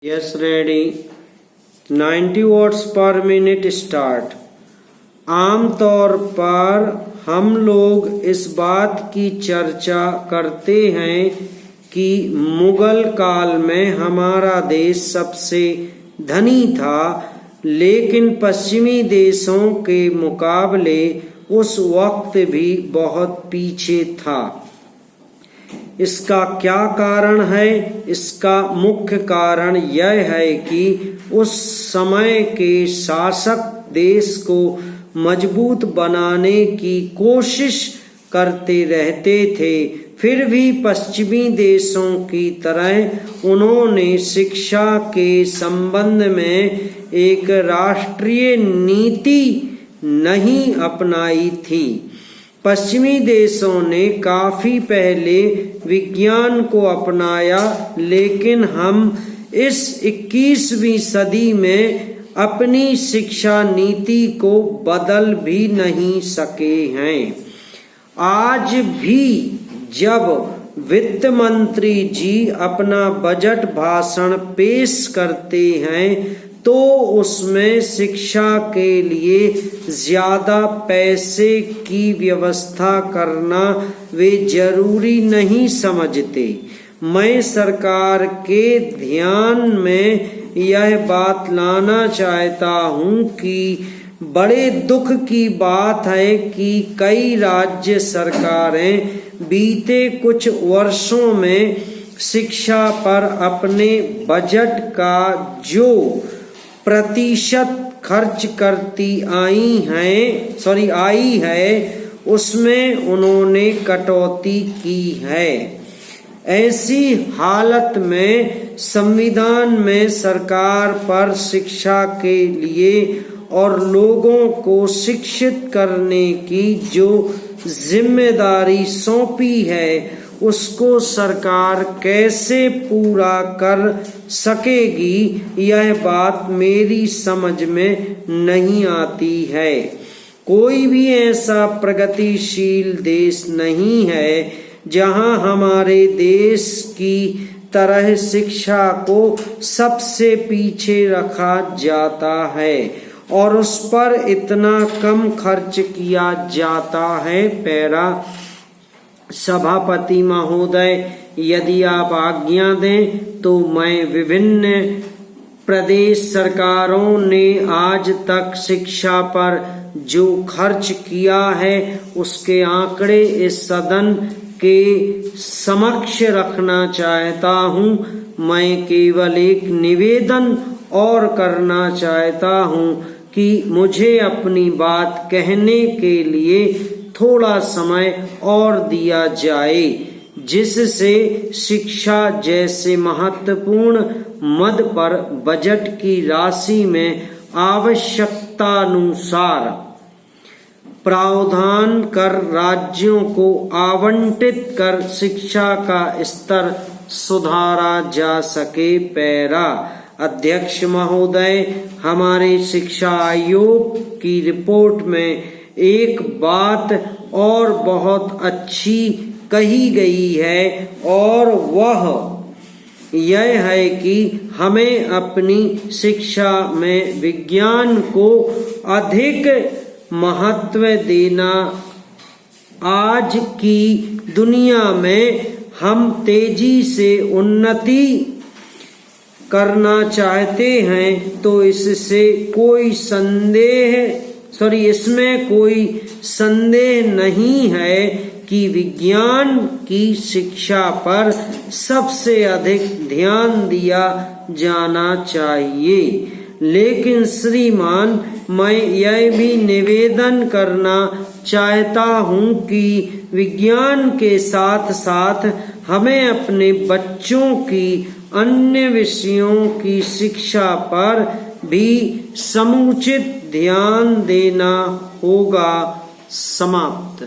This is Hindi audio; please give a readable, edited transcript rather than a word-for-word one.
Yes, ready. 90 watts per minute start. आमतौर पर हम लोग इस बात की चर्चा करते हैं कि मुगल काल में हमारा देश सबसे धनी था, लेकिन पश्चिमी देशों के मुकाबले उस वक्त भी बहुत पीछे था। इसका क्या कारण है? इसका मुख्य कारण यह है कि उस समय के शासक देश को मजबूत बनाने की कोशिश करते रहते थे। फिर भी पश्चिमी देशों की तरह उन्होंने शिक्षा के संबंध में एक राष्ट्रीय नीति नहीं अपनाई थी। पश्चिमी देशों ने काफी पहले विज्ञान को अपनाया, लेकिन हम इस 21वीं सदी में अपनी शिक्षा नीति को बदल भी नहीं सके हैं। आज भी जब वित्त मंत्री जी अपना बजट भाषण पेश करते हैं तो उसमें शिक्षा के लिए ज्यादा पैसे की व्यवस्था करना वे जरूरी नहीं समझते। मैं सरकार के ध्यान में यह बात लाना चाहता हूं कि बड़े दुख की बात है कि कई राज्य सरकारें बीते कुछ वर्षों में शिक्षा पर अपने बजट का जो प्रतिशत खर्च करती आई है उसमें उन्होंने कटौती की है। ऐसी हालत में संविधान में सरकार पर शिक्षा के लिए और लोगों को शिक्षित करने की जो जिम्मेदारी सौंपी है उसको सरकार कैसे पूरा कर सकेगी, यह बात मेरी समझ में नहीं आती है। कोई भी ऐसा प्रगतिशील देश नहीं है जहां हमारे देश की तरह शिक्षा को सबसे पीछे रखा जाता है और उस पर इतना कम खर्च किया जाता है। पैरा सभापति महोदय, यदि आप आज्ञा दें तो मैं विभिन्न प्रदेश सरकारों ने आज तक शिक्षा पर जो खर्च किया है उसके आंकड़े इस सदन के समक्ष रखना चाहता हूं। मैं केवल एक निवेदन और करना चाहता हूं कि मुझे अपनी बात कहने के लिए थोड़ा समय और दिया जाए, जिससे शिक्षा जैसे महत्वपूर्ण मद पर बजट की राशि में आवश्यकतानुसार प्रावधान कर राज्यों को आवंटित कर शिक्षा का स्तर सुधारा जा सके। पैरा अध्यक्ष महोदय, हमारे शिक्षा आयोग की रिपोर्ट में एक बात और बहुत अच्छी कही गई है और वह यह है कि हमें अपनी शिक्षा में विज्ञान को अधिक महत्व देना। आज की दुनिया में हम तेजी से उन्नति करना चाहते हैं तो इसमें कोई संदेह नहीं है कि विज्ञान की शिक्षा पर सबसे अधिक ध्यान दिया जाना चाहिए। लेकिन श्रीमान, मैं यह भी निवेदन करना चाहता हूं कि विज्ञान के साथ साथ हमें अपने बच्चों की अन्य विषयों की शिक्षा पर भी समुचित ध्यान देना होगा। समाप्त।